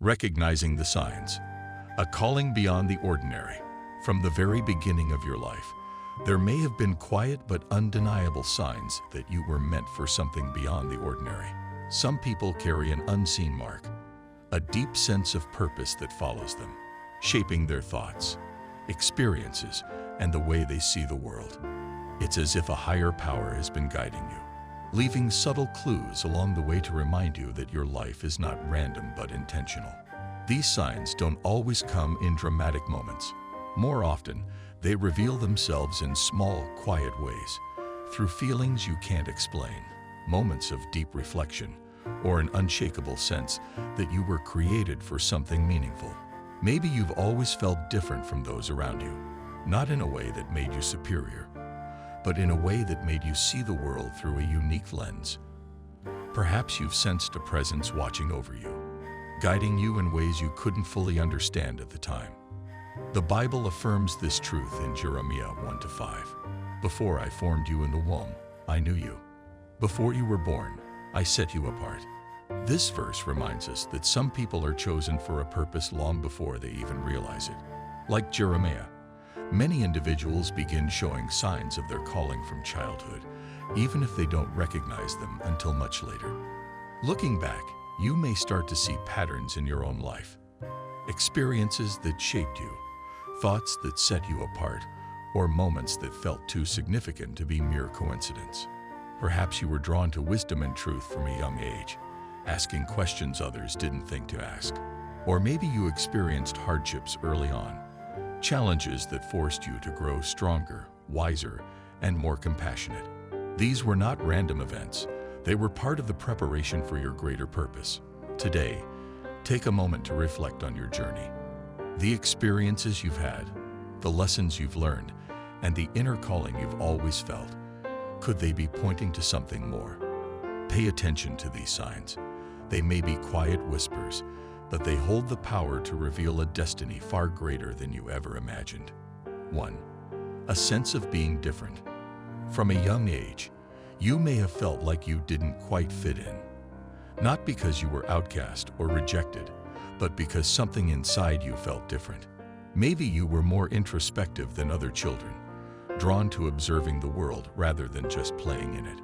Recognizing the signs. A calling beyond the ordinary. From the very beginning of your life, there may have been quiet but undeniable signs that you were meant for something beyond the ordinary. Some people carry an unseen mark, a deep sense of purpose that follows them, shaping their thoughts, experiences, and the way they see the world. It's as if a higher power has been guiding you, leaving subtle clues along the way to remind you that your life is not random but intentional. These signs don't always come in dramatic moments. More often, they reveal themselves in small, quiet ways, through feelings you can't explain, moments of deep reflection, or an unshakable sense that you were created for something meaningful. Maybe you've always felt different from those around you, not in a way that made you superior, but in a way that made you see the world through a unique lens. Perhaps you've sensed a presence watching over you, guiding you in ways you couldn't fully understand at the time. The Bible affirms this truth in Jeremiah 1-5. Before I formed you in the womb, I knew you. Before you were born, I set you apart. This verse reminds us that some people are chosen for a purpose long before they even realize it. Like Jeremiah, many individuals begin showing signs of their calling from childhood, even if they don't recognize them until much later. Looking back, you may start to see patterns in your own life, experiences that shaped you, thoughts that set you apart, or moments that felt too significant to be mere coincidence. Perhaps you were drawn to wisdom and truth from a young age, asking questions others didn't think to ask. Or maybe you experienced hardships early on, challenges that forced you to grow stronger, wiser, and more compassionate. These were not random events. They were part of the preparation for your greater purpose. Today, take a moment to reflect on your journey. The experiences you've had, the lessons you've learned, and the inner calling you've always felt. Could they be pointing to something more? Pay attention to these signs. They may be quiet whispers, but they hold the power to reveal a destiny far greater than you ever imagined. 1. A sense of being different. From a young age, you may have felt like you didn't quite fit in. Not because you were outcast or rejected, but because something inside you felt different. Maybe you were more introspective than other children, drawn to observing the world rather than just playing in it.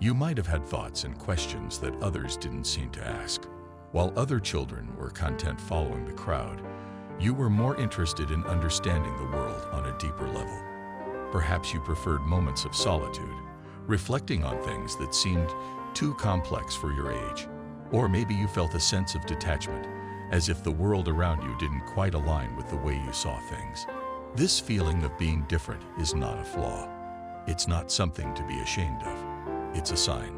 You might have had thoughts and questions that others didn't seem to ask. While other children were content following the crowd, you were more interested in understanding the world on a deeper level. Perhaps you preferred moments of solitude, reflecting on things that seemed too complex for your age. Or maybe you felt a sense of detachment, as if the world around you didn't quite align with the way you saw things. This feeling of being different is not a flaw. It's not something to be ashamed of. It's a sign,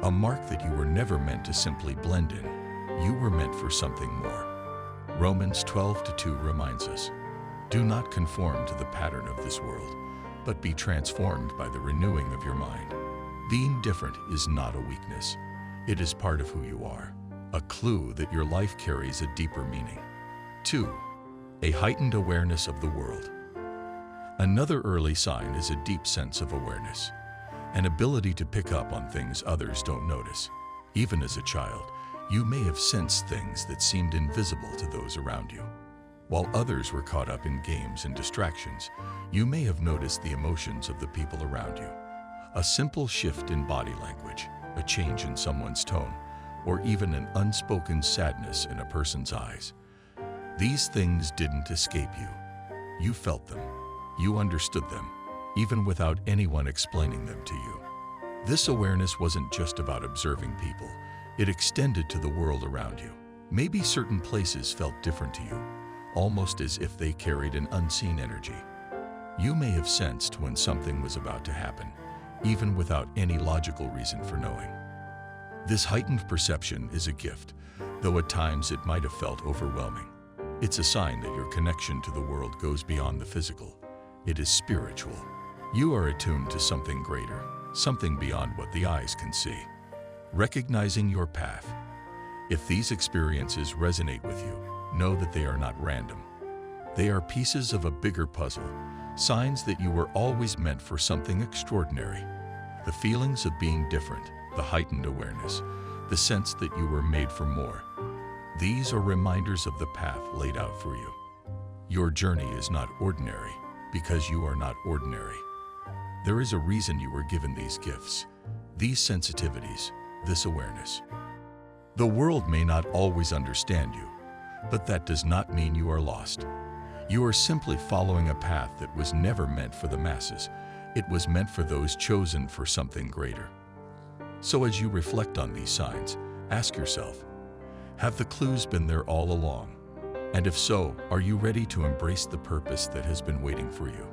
a mark that you were never meant to simply blend in. You were meant for something more. Romans 12:2 reminds us, "Do not conform to the pattern of this world, but be transformed by the renewing of your mind." Being different is not a weakness. It is part of who you are, a clue that your life carries a deeper meaning. 2. A heightened awareness of the world. Another early sign is a deep sense of awareness, an ability to pick up on things others don't notice. Even as a child, you may have sensed things that seemed invisible to those around you. While others were caught up in games and distractions, you may have noticed the emotions of the people around you. A simple shift in body language, a change in someone's tone, or even an unspoken sadness in a person's eyes. These things didn't escape you. You felt them. You understood them, even without anyone explaining them to you. This awareness wasn't just about observing people. It extended to the world around you. Maybe certain places felt different to you, almost as if they carried an unseen energy. You may have sensed when something was about to happen, even without any logical reason for knowing. This heightened perception is a gift, though at times it might have felt overwhelming. It's a sign that your connection to the world goes beyond the physical. It is spiritual. You are attuned to something greater, something beyond what the eyes can see. Recognizing your path. If these experiences resonate with you, know that they are not random. They are pieces of a bigger puzzle, signs that you were always meant for something extraordinary. The feelings of being different, the heightened awareness, the sense that you were made for more. These are reminders of the path laid out for you. Your journey is not ordinary because you are not ordinary. There is a reason you were given these gifts, these sensitivities, this awareness. The world may not always understand you, but that does not mean you are lost. You are simply following a path that was never meant for the masses. It was meant for those chosen for something greater. So as you reflect on these signs, ask yourself, have the clues been there all along? And if so, are you ready to embrace the purpose that has been waiting for you?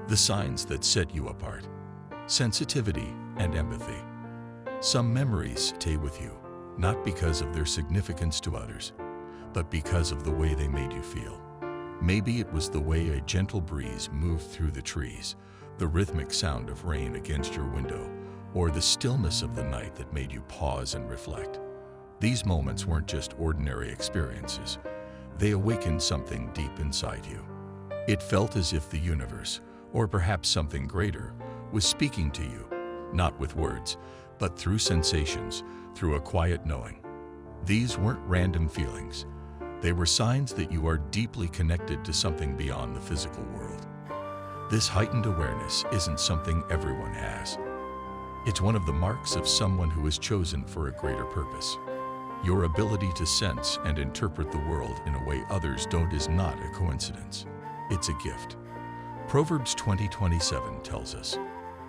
The signs that set you apart: sensitivity and empathy. Some memories stay with you, not because of their significance to others, but because of the way they made you feel. Maybe it was the way a gentle breeze moved through the trees, the rhythmic sound of rain against your window, or the stillness of the night that made you pause and reflect. These moments weren't just ordinary experiences. They awakened something deep inside you. It felt as if the universe, or perhaps something greater, was speaking to you, not with words, but through sensations, through a quiet knowing. These weren't random feelings. They were signs that you are deeply connected to something beyond the physical world. This heightened awareness isn't something everyone has. It's one of the marks of someone who is chosen for a greater purpose. Your ability to sense and interpret the world in a way others don't is not a coincidence. It's a gift. Proverbs 20:27 tells us,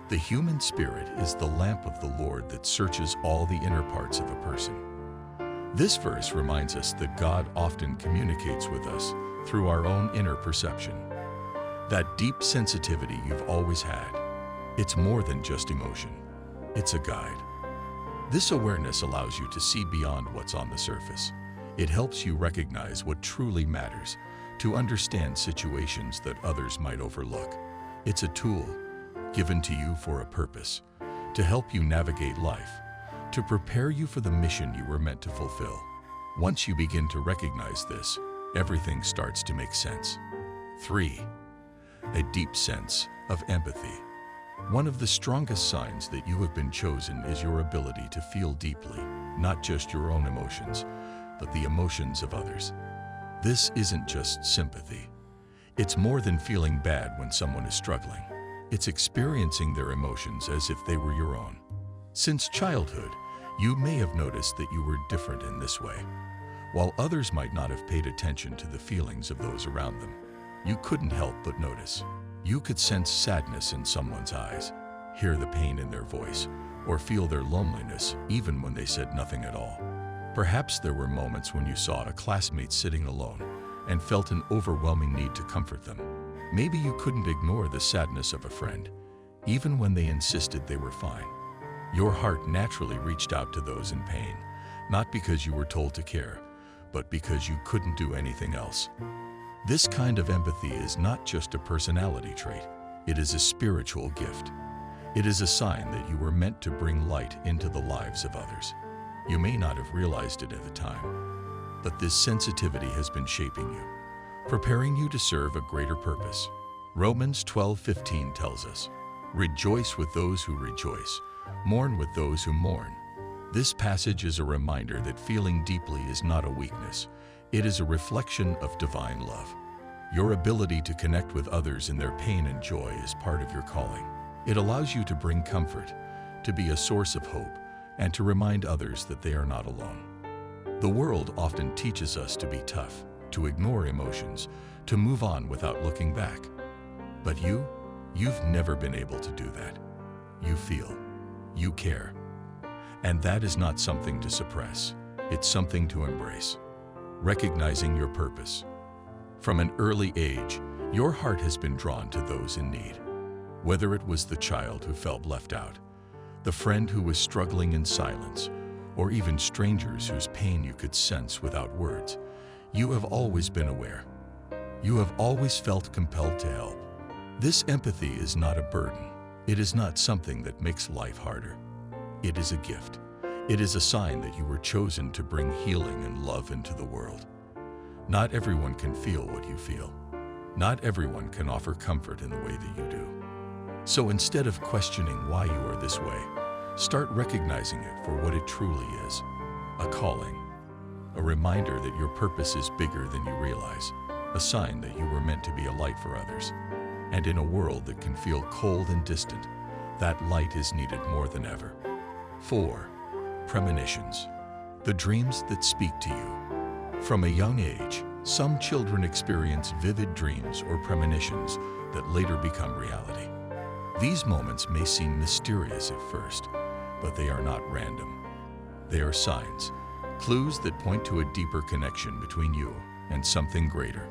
"The human spirit is the lamp of the Lord that searches all the inner parts of a person." This verse reminds us that God often communicates with us through our own inner perception. That deep sensitivity you've always had, it's more than just emotion. It's a guide. This awareness allows you to see beyond what's on the surface. It helps you recognize what truly matters, to understand situations that others might overlook. It's a tool given to you for a purpose, to help you navigate life, to prepare you for the mission you were meant to fulfill. Once you begin to recognize this, everything starts to make sense. 3. A deep sense of empathy. One of the strongest signs that you have been chosen is your ability to feel deeply, not just your own emotions, but the emotions of others. This isn't just sympathy. It's more than feeling bad when someone is struggling. It's experiencing their emotions as if they were your own. Since childhood, you may have noticed that you were different in this way. While others might not have paid attention to the feelings of those around them, you couldn't help but notice. You could sense sadness in someone's eyes, hear the pain in their voice, or feel their loneliness even when they said nothing at all. Perhaps there were moments when you saw a classmate sitting alone and felt an overwhelming need to comfort them. Maybe you couldn't ignore the sadness of a friend, even when they insisted they were fine. Your heart naturally reached out to those in pain, not because you were told to care, but because you couldn't do anything else. This kind of empathy is not just a personality trait, it is a spiritual gift. It is a sign that you were meant to bring light into the lives of others. You may not have realized it at the time, but this sensitivity has been shaping you, preparing you to serve a greater purpose. Romans 12:15 tells us, "Rejoice with those who rejoice, mourn with those who mourn." This passage is a reminder that feeling deeply is not a weakness. It is a reflection of divine love. Your ability to connect with others in their pain and joy is part of your calling. It allows you to bring comfort, to be a source of hope, and to remind others that they are not alone. The world often teaches us to be tough, to ignore emotions, to move on without looking back. But you've never been able to do that. You feel, you care. And that is not something to suppress, it's something to embrace. Recognizing your purpose. From an early age, your heart has been drawn to those in need. Whether it was the child who felt left out, the friend who was struggling in silence, or even strangers whose pain you could sense without words, you have always been aware. You have always felt compelled to help. This empathy is not a burden. It is not something that makes life harder. It is a gift. It is a sign that you were chosen to bring healing and love into the world. Not everyone can feel what you feel. Not everyone can offer comfort in the way that you do. So instead of questioning why you are this way, start recognizing it for what it truly is: a calling, a reminder that your purpose is bigger than you realize, a sign that you were meant to be a light for others. And in a world that can feel cold and distant, that light is needed more than ever. 4. Premonitions. The dreams that speak to you. From a young age, some children experience vivid dreams or premonitions that later become reality. These moments may seem mysterious at first, but they are not random. They are signs, clues that point to a deeper connection between you and something greater.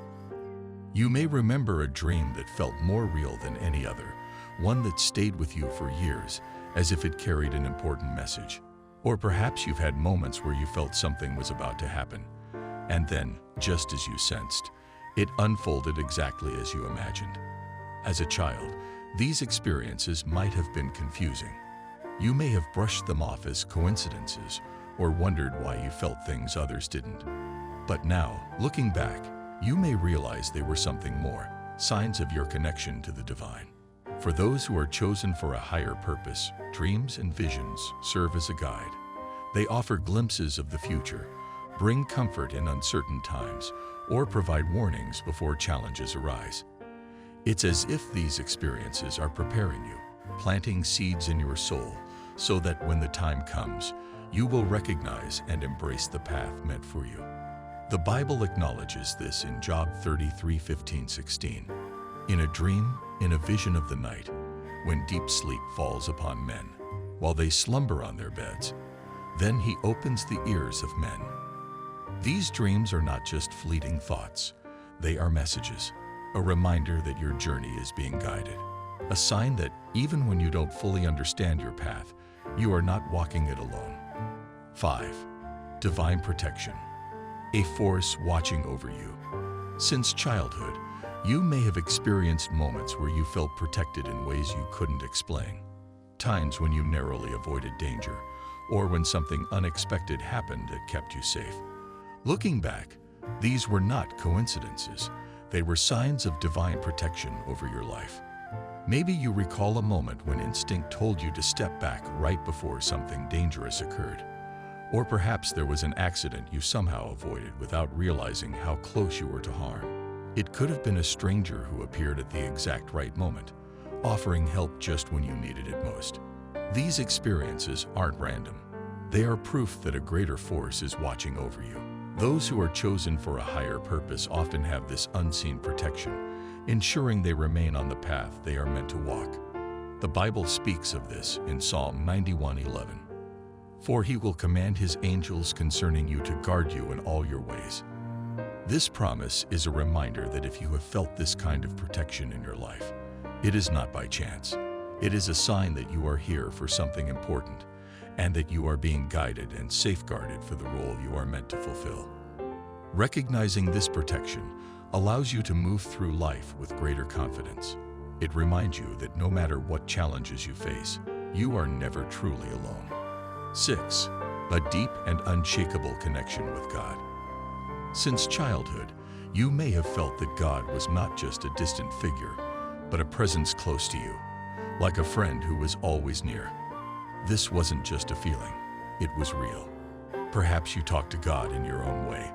You may remember a dream that felt more real than any other, one that stayed with you for years, as if it carried an important message. Or perhaps you've had moments where you felt something was about to happen, and then, just as you sensed, it unfolded exactly as you imagined. As a child, these experiences might have been confusing. You may have brushed them off as coincidences or wondered why you felt things others didn't. But now, looking back, you may realize they were something more, signs of your connection to the divine. For those who are chosen for a higher purpose, dreams and visions serve as a guide. They offer glimpses of the future, bring comfort in uncertain times, or provide warnings before challenges arise. It's as if these experiences are preparing you, planting seeds in your soul, so that when the time comes, you will recognize and embrace the path meant for you. The Bible acknowledges this in Job 33:15-16. In a dream, in a vision of the night, when deep sleep falls upon men, while they slumber on their beds, then he opens the ears of men. These dreams are not just fleeting thoughts. They are messages, a reminder that your journey is being guided, a sign that even when you don't fully understand your path, you are not walking it alone. 5. Divine protection. A force watching over you. Since childhood, you may have experienced moments where you felt protected in ways you couldn't explain. Times when you narrowly avoided danger, or when something unexpected happened that kept you safe. Looking back, these were not coincidences. They were signs of divine protection over your life. Maybe you recall a moment when instinct told you to step back right before something dangerous occurred. Or perhaps there was an accident you somehow avoided without realizing how close you were to harm. It could have been a stranger who appeared at the exact right moment, offering help just when you needed it most. These experiences aren't random. They are proof that a greater force is watching over you. Those who are chosen for a higher purpose often have this unseen protection, ensuring they remain on the path they are meant to walk. The Bible speaks of this in Psalm 91:11. For he will command his angels concerning you to guard you in all your ways. This promise is a reminder that if you have felt this kind of protection in your life, it is not by chance. It is a sign that you are here for something important, and that you are being guided and safeguarded for the role you are meant to fulfill. Recognizing this protection allows you to move through life with greater confidence. It reminds you that no matter what challenges you face, you are never truly alone. 6. A deep and unshakable connection with God. Since childhood, you may have felt that God was not just a distant figure, but a presence close to you, like a friend who was always near. This wasn't just a feeling, it was real. Perhaps you talked to God in your own way,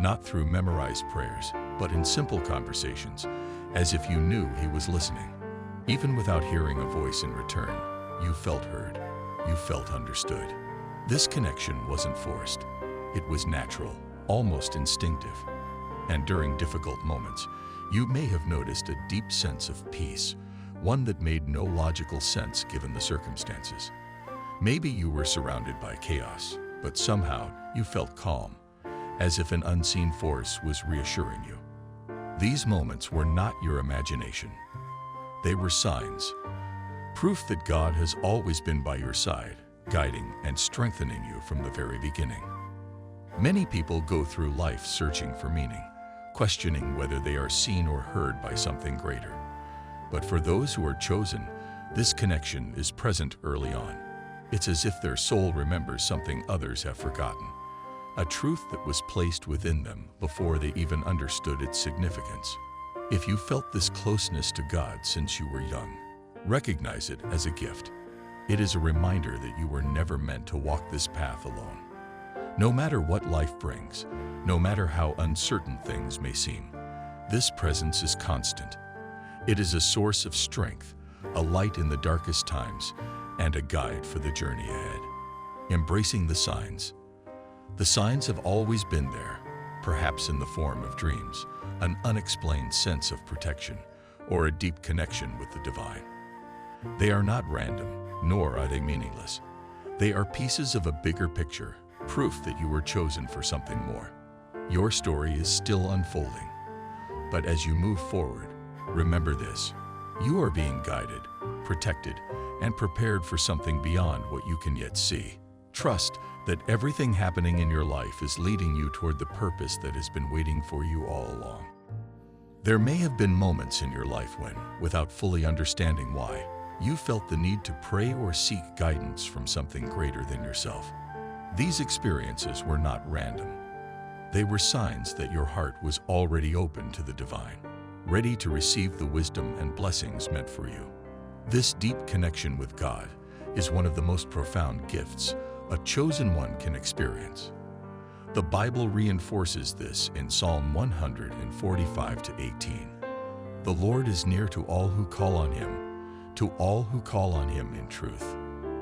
not through memorized prayers, but in simple conversations, as if you knew He was listening. Even without hearing a voice in return, you felt heard, you felt understood. This connection wasn't forced. It was natural, almost instinctive. And during difficult moments, you may have noticed a deep sense of peace, one that made no logical sense given the circumstances. Maybe you were surrounded by chaos, but somehow you felt calm, as if an unseen force was reassuring you. These moments were not your imagination. They were signs, proof that God has always been by your side, guiding and strengthening you from the very beginning. Many people go through life searching for meaning, questioning whether they are seen or heard by something greater. But for those who are chosen, this connection is present early on. It's as if their soul remembers something others have forgotten, a truth that was placed within them before they even understood its significance. If you felt this closeness to God since you were young, recognize it as a gift. It is a reminder that you were never meant to walk this path alone. No matter what life brings, no matter how uncertain things may seem, this presence is constant. It is a source of strength, a light in the darkest times, and a guide for the journey ahead. Embracing the signs. The signs have always been there, perhaps in the form of dreams, an unexplained sense of protection, or a deep connection with the divine. They are not random, nor are they meaningless. They are pieces of a bigger picture, proof that you were chosen for something more. Your story is still unfolding, but as you move forward, remember this: you are being guided, protected, and prepared for something beyond what you can yet see. Trust that everything happening in your life is leading you toward the purpose that has been waiting for you all along. There may have been moments in your life when, without fully understanding why, you felt the need to pray or seek guidance from something greater than yourself. These experiences were not random. They were signs that your heart was already open to the divine, ready to receive the wisdom and blessings meant for you. This deep connection with God is one of the most profound gifts a chosen one can experience. The Bible reinforces this in Psalm 145-18. The Lord is near to all who call on Him, to all who call on Him in truth.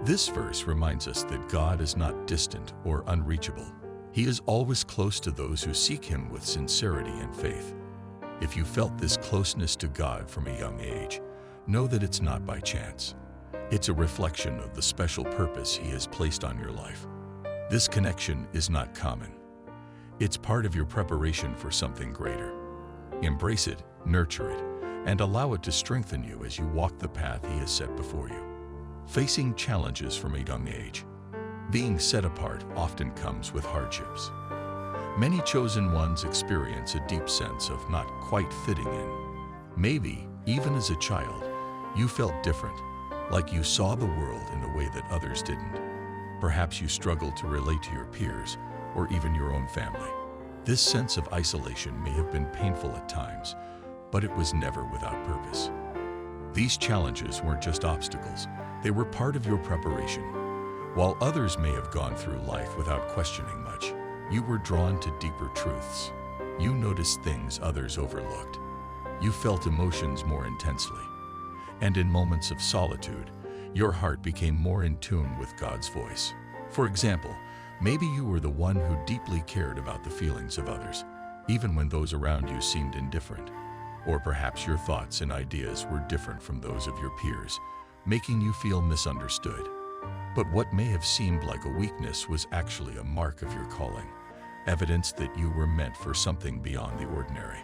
This verse reminds us that God is not distant or unreachable. He is always close to those who seek Him with sincerity and faith. If you felt this closeness to God from a young age, know that it's not by chance. It's a reflection of the special purpose He has placed on your life. This connection is not common. It's part of your preparation for something greater. Embrace it, nurture it, and allow it to strengthen you as you walk the path He has set before you. Facing challenges from a young age. Being set apart often comes with hardships. Many chosen ones experience a deep sense of not quite fitting in. Maybe, even as a child, you felt different, like you saw the world in a way that others didn't. Perhaps you struggled to relate to your peers, or even your own family. This sense of isolation may have been painful at times, but it was never without purpose. These challenges weren't just obstacles, they were part of your preparation. While others may have gone through life without questioning much, you were drawn to deeper truths. You noticed things others overlooked. You felt emotions more intensely. And in moments of solitude, your heart became more in tune with God's voice. For example, maybe you were the one who deeply cared about the feelings of others, even when those around you seemed indifferent. Or perhaps your thoughts and ideas were different from those of your peers, making you feel misunderstood. But what may have seemed like a weakness was actually a mark of your calling, evidence that you were meant for something beyond the ordinary.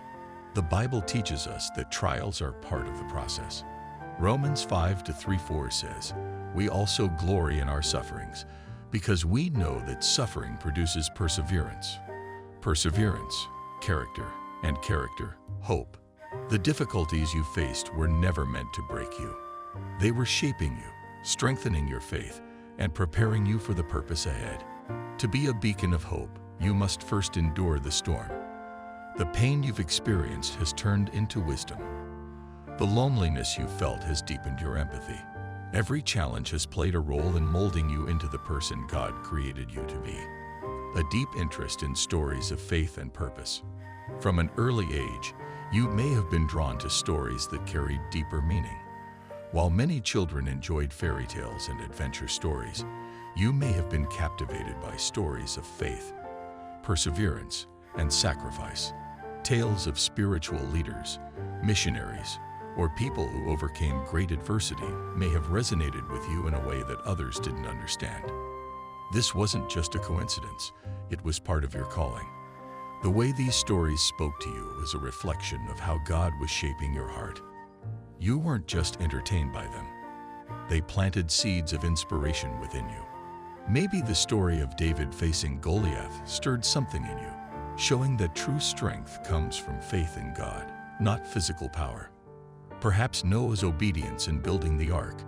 The Bible teaches us that trials are part of the process. Romans 5:3-4 says, "We also glory in our sufferings, because we know that suffering produces perseverance. Perseverance, character, and character, hope." The difficulties you faced were never meant to break you. They were shaping you, strengthening your faith, and preparing you for the purpose ahead. To be a beacon of hope, you must first endure the storm. The pain you've experienced has turned into wisdom. The loneliness you felt has deepened your empathy. Every challenge has played a role in molding you into the person God created you to be. A deep interest in stories of faith and purpose. From an early age, you may have been drawn to stories that carried deeper meaning. While many children enjoyed fairy tales and adventure stories, you may have been captivated by stories of faith, perseverance, and sacrifice. Tales of spiritual leaders, missionaries, or people who overcame great adversity may have resonated with you in a way that others didn't understand. This wasn't just a coincidence, it was part of your calling. The way these stories spoke to you was a reflection of how God was shaping your heart. You weren't just entertained by them. They planted seeds of inspiration within you. Maybe the story of David facing Goliath stirred something in you, showing that true strength comes from faith in God, not physical power. Perhaps Noah's obedience in building the ark,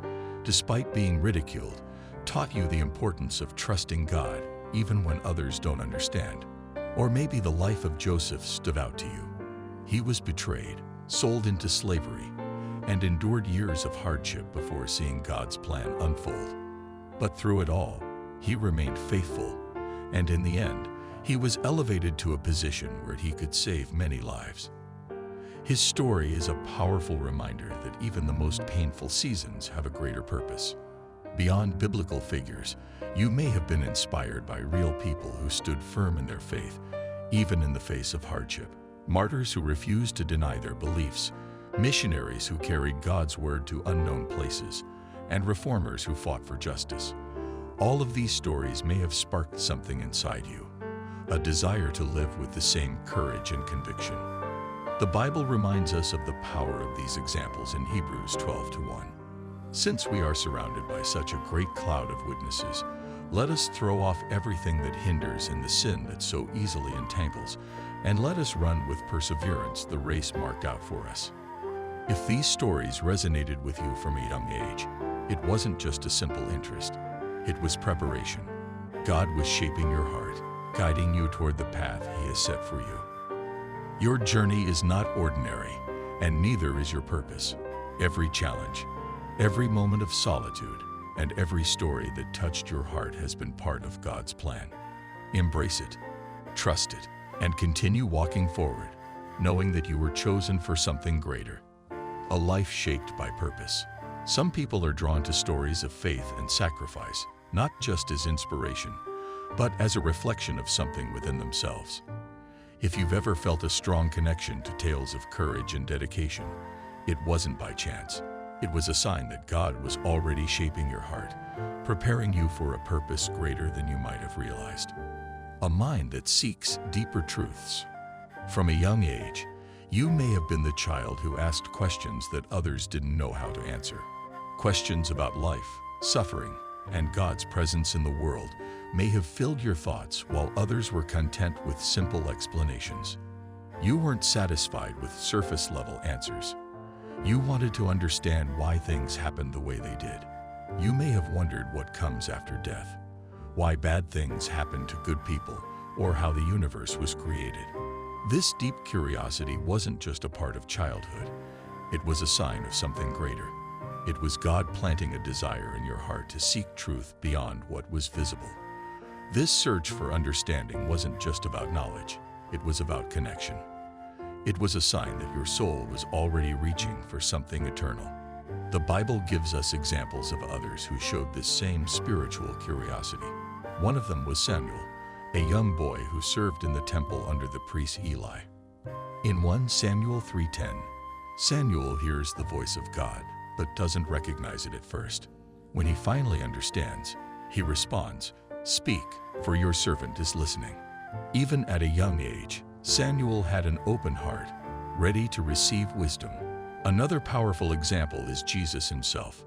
despite being ridiculed, taught you the importance of trusting God even when others don't understand. Or maybe the life of Joseph stood out to you. He was betrayed, sold into slavery, and endured years of hardship before seeing God's plan unfold. But through it all, he remained faithful, and in the end, he was elevated to a position where he could save many lives. His story is a powerful reminder that even the most painful seasons have a greater purpose. Beyond biblical figures, you may have been inspired by real people who stood firm in their faith, even in the face of hardship. Martyrs who refused to deny their beliefs, missionaries who carried God's word to unknown places, and reformers who fought for justice. All of these stories may have sparked something inside you, a desire to live with the same courage and conviction. The Bible reminds us of the power of these examples in Hebrews 12:1. Since we are surrounded by such a great cloud of witnesses, let us throw off everything that hinders and the sin that so easily entangles, and let us run with perseverance the race marked out for us. If these stories resonated with you from a young age, it wasn't just a simple interest. It was preparation. God was shaping your heart, guiding you toward the path He has set for you. Your journey is not ordinary, and neither is your purpose. Every challenge, every moment of solitude, and every story that touched your heart has been part of God's plan. Embrace it, trust it, and continue walking forward, knowing that you were chosen for something greater, a life shaped by purpose. Some people are drawn to stories of faith and sacrifice, not just as inspiration, but as a reflection of something within themselves. If you've ever felt a strong connection to tales of courage and dedication, it wasn't by chance. It was a sign that God was already shaping your heart, preparing you for a purpose greater than you might have realized. A mind that seeks deeper truths. From a young age, you may have been the child who asked questions that others didn't know how to answer. Questions about life, suffering, and God's presence in the world may have filled your thoughts while others were content with simple explanations. You weren't satisfied with surface-level answers. You wanted to understand why things happened the way they did. You may have wondered what comes after death, why bad things happen to good people, or how the universe was created. This deep curiosity wasn't just a part of childhood. It was a sign of something greater. It was God planting a desire in your heart to seek truth beyond what was visible. This search for understanding wasn't just about knowledge. It was about connection. It was a sign that your soul was already reaching for something eternal. The Bible gives us examples of others who showed this same spiritual curiosity. One of them was Samuel, a young boy who served in the temple under the priest Eli. In 1 Samuel 3:10, Samuel hears the voice of God, but doesn't recognize it at first. When he finally understands, he responds, "Speak, for your servant is listening." Even at a young age, Samuel had an open heart, ready to receive wisdom. Another powerful example is Jesus himself.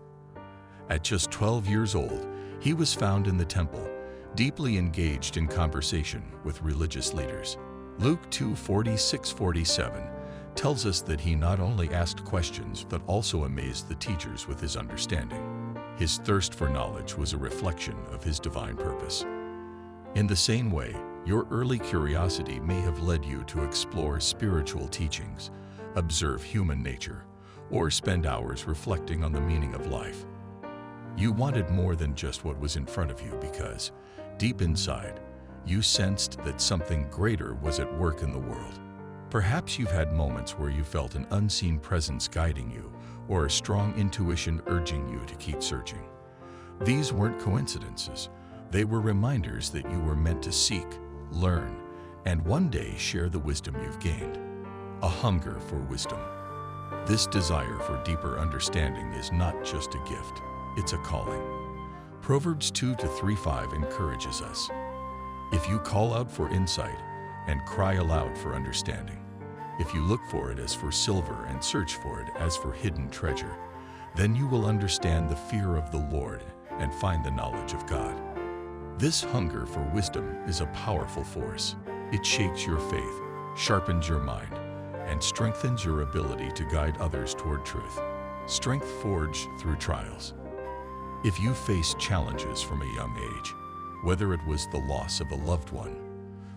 At just 12 years old, he was found in the temple, deeply engaged in conversation with religious leaders. Luke 2:46-47 tells us that he not only asked questions but also amazed the teachers with his understanding. His thirst for knowledge was a reflection of his divine purpose. In the same way, your early curiosity may have led you to explore spiritual teachings, observe human nature, or spend hours reflecting on the meaning of life. You wanted more than just what was in front of you because, deep inside, you sensed that something greater was at work in the world. Perhaps you've had moments where you felt an unseen presence guiding you, or a strong intuition urging you to keep searching. These weren't coincidences. They were reminders that you were meant to seek, learn, and one day share the wisdom you've gained. A hunger for wisdom. This desire for deeper understanding is not just a gift, it's a calling. Proverbs 2:3-5 encourages us. If you call out for insight and cry aloud for understanding, if you look for it as for silver and search for it as for hidden treasure, then you will understand the fear of the Lord and find the knowledge of God. This hunger for wisdom is a powerful force. It shapes your faith, sharpens your mind, and strengthens your ability to guide others toward truth. Strength forged through trials. If you faced challenges from a young age, whether it was the loss of a loved one,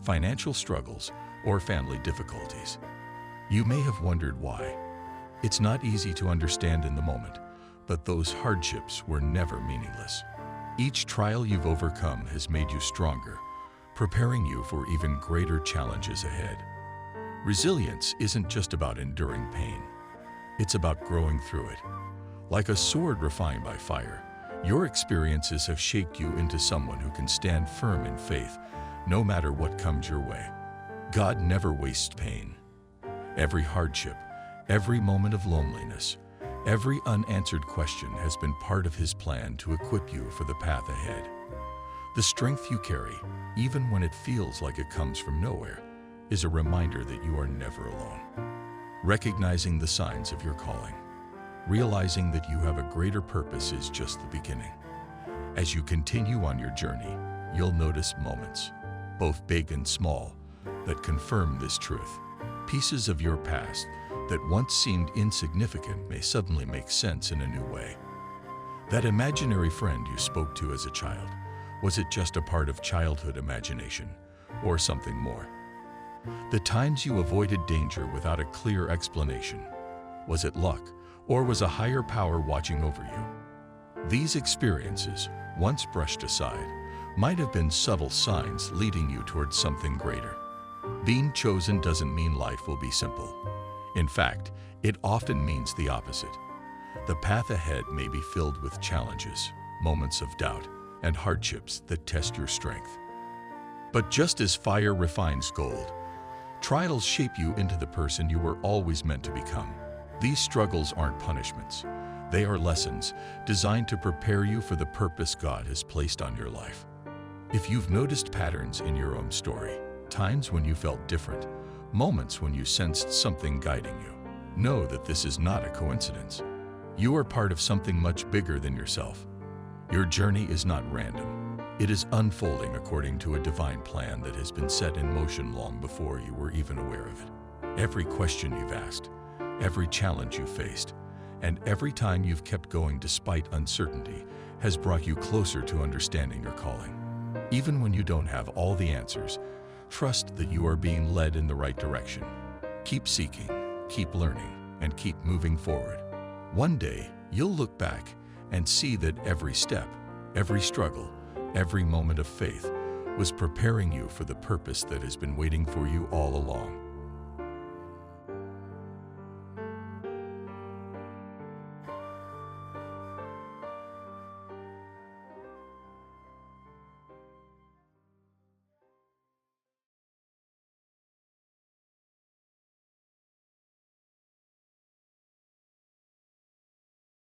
financial struggles, or family difficulties, you may have wondered why. It's not easy to understand in the moment, but those hardships were never meaningless. Each trial you've overcome has made you stronger, preparing you for even greater challenges ahead. Resilience isn't just about enduring pain. It's about growing through it. Like a sword refined by fire, your experiences have shaped you into someone who can stand firm in faith, no matter what comes your way. God never wastes pain. Every hardship, every moment of loneliness, every unanswered question has been part of His plan to equip you for the path ahead. The strength you carry, even when it feels like it comes from nowhere, is a reminder that you are never alone. Recognizing the signs of your calling, realizing that you have a greater purpose is just the beginning. As you continue on your journey, you'll notice moments, both big and small, that confirm this truth. Pieces of your past that once seemed insignificant may suddenly make sense in a new way. That imaginary friend you spoke to as a child, was it just a part of childhood imagination, or something more? The times you avoided danger without a clear explanation, was it luck, or was a higher power watching over you? These experiences, once brushed aside, might have been subtle signs leading you towards something greater. Being chosen doesn't mean life will be simple. In fact, it often means the opposite. The path ahead may be filled with challenges, moments of doubt, and hardships that test your strength. But just as fire refines gold, trials shape you into the person you were always meant to become. These struggles aren't punishments. They are lessons designed to prepare you for the purpose God has placed on your life. If you've noticed patterns in your own story, times when you felt different, moments when you sensed something guiding you, know that this is not a coincidence. You are part of something much bigger than yourself. Your journey is not random. It is unfolding according to a divine plan that has been set in motion long before you were even aware of it. Every question you've asked, every challenge you've faced, and every time you've kept going despite uncertainty has brought you closer to understanding your calling. Even when you don't have all the answers, trust that you are being led in the right direction. Keep seeking, keep learning, and keep moving forward. One day, you'll look back and see that every step, every struggle, every moment of faith was preparing you for the purpose that has been waiting for you all along.